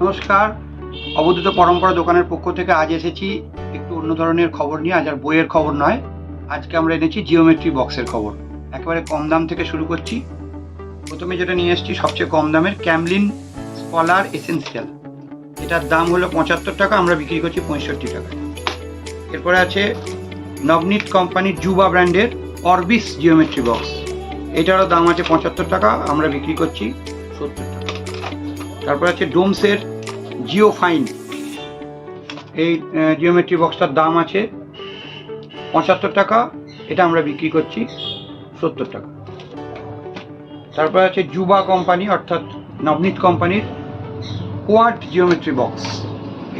নমস্কার, অবধূত পরম্পরা দোকানের পক্ষ থেকে আজ এসেছি একটু অন্য ধরনের খবর নিয়ে। আজ আর বইয়ের খবর নয়, আজকে আমরা এনেছি জিওমেট্রি বক্সের খবর। একেবারে কম দাম থেকে শুরু করছি। প্রথমে যেটা নিয়ে এসেছি সবচেয়ে কম দামের ক্যামলিন স্কলার এসেন্সিয়াল। এটার দাম হলো 75 টাকা, আমরা বিক্রি করছি 65 টাকা। এরপরে আছে নবনীত কোম্পানির জুবা ব্র্যান্ডের অরবিস জিওমেট্রি বক্স। এটারও দাম আছে 75 টাকা, আমরা বিক্রি করছি 70 টাকা। তারপর আছে ডোমসের জিও ফাইন। এই জিওমেট্রি বক্সটার দাম আছে 75 টাকা, এটা আমরা বিক্রি করছি 70 টাকা। তারপর আছে জুবা কোম্পানি অর্থাৎ নবনীত কোম্পানির কোয়াড জিওমেট্রি বক্স।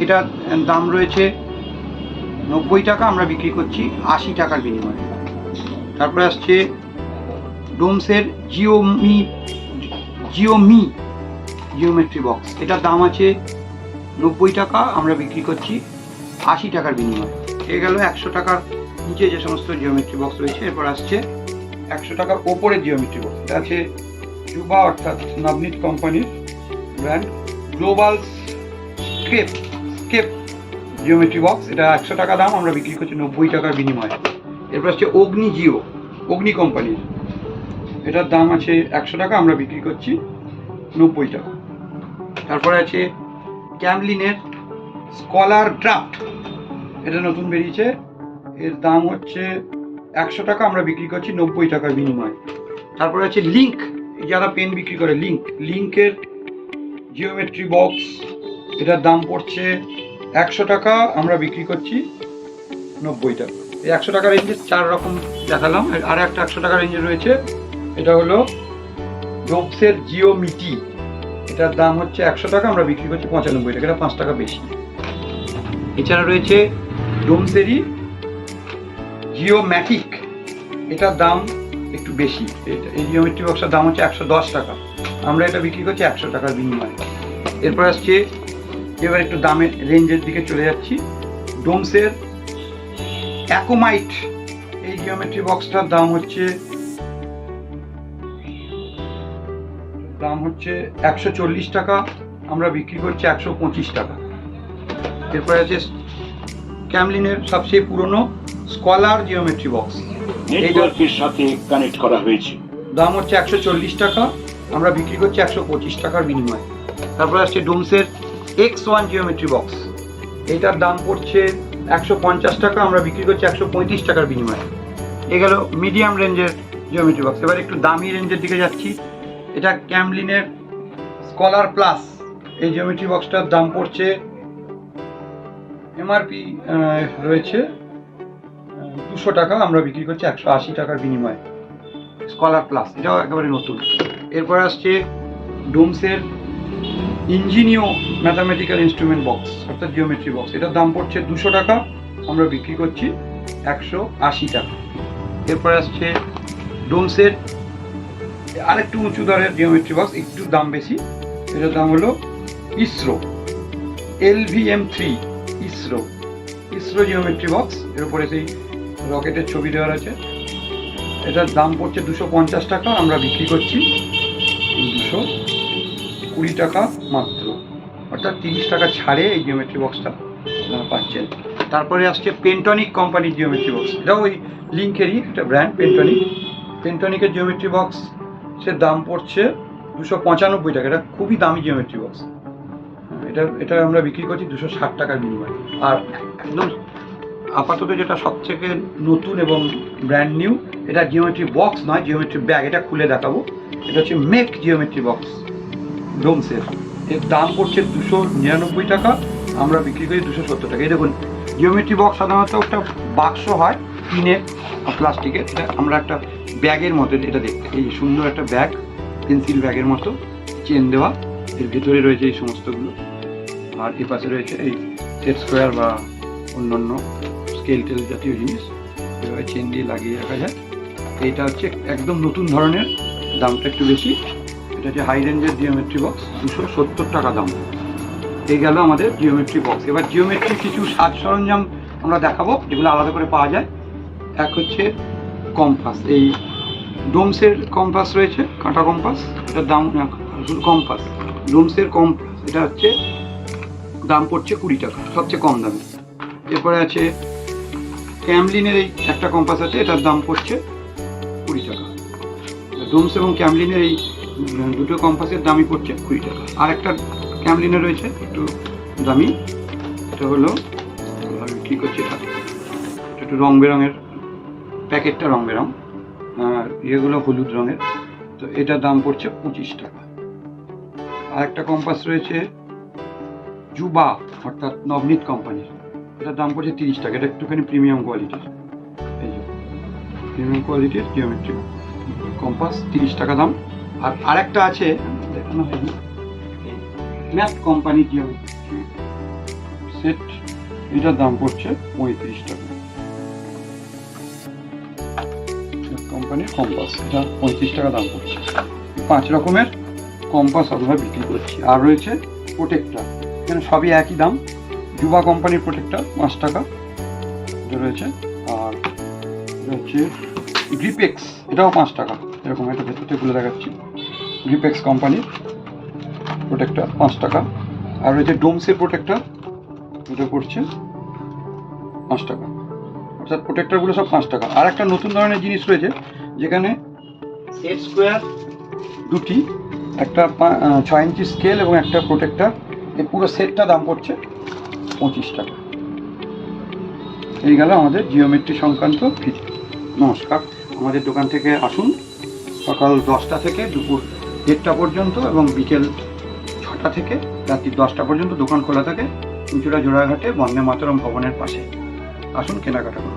এটার দাম রয়েছে 90 টাকা, আমরা বিক্রি করছি 80 টাকার বিনিময়ে। তারপরে আসছে ডোমসের জিওমি জিওমেট্রি বক্স। এটার দাম আছে 90 টাকা, আমরা বিক্রি করছি 80 টাকার বিনিময়ে। এ গেল 100 টাকার নিচে যে সমস্ত জিওমেট্রি বক্স রয়েছে। এরপর আসছে 100 টাকার ওপরের জিওমেট্রি বক্স। এটা আছে জুবা অর্থাৎ নবনীত কোম্পানির brand global scape geometry box. এটা 100 টাকা দাম, আমরা বিক্রি করছি 90 টাকার বিনিময়ে। এরপর আসছে অগ্নি কোম্পানির। এটার দাম আছে 100 টাকা, আমরা বিক্রি করছি 90 টাকা। তারপরে আছে ক্যামলিনের স্কলার ড্রাফট। এটা নতুন বেরিয়েছে, এর দাম হচ্ছে 100 টাকা, আমরা বিক্রি করছি 90 টাকার বিনিময়ে। তারপরে আছে লিঙ্ক, যারা পেন বিক্রি করে লিঙ্কের জিওমেট্রি বক্স। এটার দাম পড়ছে 100 টাকা, আমরা বিক্রি করছি 90 টাকা। এই 100 টাকার রেঞ্জের 4 রকম দেখালাম। আর একটা 100 টাকার রেঞ্জে রয়েছে, এটা হলো ডোমসের জিওমিটি। এটার দাম হচ্ছে 100 টাকা, আমরা বিক্রি করছি 95 টাকা, এটা 5 টাকা বেশি। এছাড়া রয়েছে ডোমসেরই জিওম্যাটিক। এটার দাম একটু বেশি। এই জিওমেট্রি বক্সের দাম হচ্ছে 110 টাকা, আমরা এটা বিক্রি করছি 100 টাকার বিনিময়ে। এরপর আসছে, এবার একটু দামের রেঞ্জের দিকে চলে যাচ্ছি, ডোমসের অ্যাকোমাইট। এই জিওমেট্রি বক্সটার দাম হচ্ছে 140 টাকা, আমরা বিক্রি করছি 125 টাকা। এরপরে আছে ক্যামলিনের সবচেয়ে পুরনো স্কলার জিওমেট্রি বক্স। নেটওয়ার্কের সাথে কানেক্ট করা হয়েছে, দাম হচ্ছে 140 টাকা, আমরা বিক্রি করছি 125 টাকার বিনিময়ে। তারপরে আসছে ডোমসের X1 জিওমেট্রি বক্স। এইটার দাম পড়ছে 150 টাকা, আমরা বিক্রি করছি 135 টাকার বিনিময়ে। এ গেল মিডিয়াম রেঞ্জের জিওমেট্রি বক্স। এবার একটু দামি রেঞ্জের দিকে যাচ্ছি। এটা ক্যামলিনের স্কলার প্লাস। এই জিওমেট্রি বক্সটার দাম পড়ছে, এমআরপি রয়েছে 200 টাকা, আমরা বিক্রি করছি 180 টাকার বিনিময়ে। স্কলার প্লাস, এটাও একেবারে নতুন। এরপর আসছে ডোমসের ইঞ্জিনিও ম্যাথামেটিক্যাল ইনস্ট্রুমেন্ট বক্স অর্থাৎ জিওমেট্রি বক্স। এটার দাম পড়ছে 200 টাকা, আমরা বিক্রি করছি 180 টাকা। এরপর আসছে ডোমসের আরেকটু উঁচু দরের জিওমেট্রি বক্স, একটু দাম বেশি। এটার দাম হলো ISRO LVM3 ISRO geometry box. এর উপরে সেই রকেটের ছবি দেওয়ার আছে। এটার দাম পড়ছে 250 টাকা, আমরা বিক্রি করছি 220 টাকা মাত্র, অর্থাৎ 30 টাকা ছাড়ে এই জিওমেট্রি বক্সটা আপনারা পাচ্ছেন। তারপরে আসছে পেন্টনিক কোম্পানির জিওমেট্রি বক্স। এটাও ওই লিঙ্কেরই একটা ব্র্যান্ড পেন্টনিকের জিওমেট্রি বক্স। সে দাম পড়ছে 295 টাকা, এটা খুবই দামি জিওমেট্রি বক্স। এটা আমরা বিক্রি করছি 260 টাকার বিনিময়ে। আর একদম আপাতত যেটা সবথেকে নতুন এবং ব্র্যান্ড নিউ, এটা জিওমেট্রি বক্স নয়, জিওমেট্রি ব্যাগ। এটা খুলে দেখাবো। এটা হচ্ছে মেক জিওমেট্রি বক্স ডোমসের। এর দাম পড়ছে 299 টাকা, আমরা বিক্রি করি 270 টাকা। এই দেখুন, জিওমেট্রি বক্স সাধারণত একটা বাক্স হয় টিনের প্লাস্টিকের, এটা আমরা একটা ব্যাগের মতো এটা দেখতে। এই সুন্দর একটা ব্যাগ, পেন্সিল ব্যাগের মতো, চেন দেওয়া। এর ভেতরে রয়েছে এই সমস্তগুলো। আর এ পাশে রয়েছে এই সেট স্কোয়ার বা অন্যান্য স্কেল টেল জাতীয় জিনিস, এভাবে চেন দিয়ে লাগিয়ে রাখা যায়। এইটা হচ্ছে একদম নতুন ধরনের, দামটা একটু বেশি। এটা হচ্ছে হাই রেঞ্জের জিওমেট্রি বক্স, 270 টাকা দাম। এই গেল আমাদের জিওমেট্রি বক্স। এবার জিওমেট্রি কিছু সাজ সরঞ্জাম আমরা দেখাবো যেগুলো আলাদা করে পাওয়া যায়। এক হচ্ছে কম্পাস। এই ডোমসের কম্পাস রয়েছে, কাঁটা কম্পাস। এটার দাম শুধু কম্পাস, ডোমসের কম্পাস। এটা হচ্ছে দাম পড়ছে 20 টাকা, সবচেয়ে কম দামে। এরপরে আছে ক্যামলিনের এই একটা কম্পাস আছে, এটার দাম পড়ছে 20 টাকা। ডোমস এবং ক্যামলিনের এই দুটো কম্পাসের দামই পড়ছে 20 টাকা। আর একটা ক্যামলিনের রয়েছে একটু দামি, এটা হলো আমি ঠিক হচ্ছে এটা একটু রং বেরঙের, প্যাকেটটা রং বেরং, আর ইয়েগুলো হলুদ রঙের, তো এটার দাম পড়ছে 25 টাকা। আর একটা কম্পাস রয়েছে জুবা অর্থাৎ নবনীত কোম্পানির, এটার দাম পড়ছে 30 টাকা। এটা একটুখানি প্রিমিয়াম কোয়ালিটির, এই যে প্রিমিয়াম কোয়ালিটির জিওমেট্রি কম্পাস, 30 টাকা দাম। আর আরেকটা আছে দেখানো হয়নি, ম্যাথ কোম্পানির জিওমেট্রি সেট, এটার দাম পড়ছে 35 টাকা। কোম্পানির কম্পাস, এটা 35 টাকা দাম পড়ছে। 5 রকমের কম্পাস আমরা বিক্রি করছি। আর রয়েছে প্রোটেক্টর, এখানে সবই একই দাম। জুবা কোম্পানির প্রোটেক্টর 5 টাকা এটা রয়েছে। আর রয়েছে গ্রিপেক্স, এটাও 5 টাকা, এরকম একটা ভেতরতে খুলে দেখাচ্ছি। গ্রিপেক্স কোম্পানির প্রোটেক্টর 5 টাকা। আর রয়েছে ডোমসের প্রোটেক্টর, এটা পড়ছে 5 টাকা। অর্থাৎ প্রোটেক্টরগুলো সব 5 টাকা। আর একটা নতুন ধরনের জিনিস রয়েছে, যেখানে সেট স্কোয়ার দুটি, একটা 6 ইঞ্চি স্কেল এবং একটা প্রোটেক্টর, এই পুরো সেটটা দাম পড়ছে 25 টাকা। এই গেল আমাদের জিওমেট্রি সংক্রান্ত ভিডিও। নমস্কার, আমাদের দোকান থেকে আসুন সকাল 10টা থেকে দুপুর 1টা পর্যন্ত এবং বিকেল 6টা থেকে রাত্রি 10টা পর্যন্ত দোকান খোলা থাকে চুঁচুড়া জোড়াঘাটে বন্দে মাতরম ভবনের পাশে। আসুন কেনাকাটা করুন।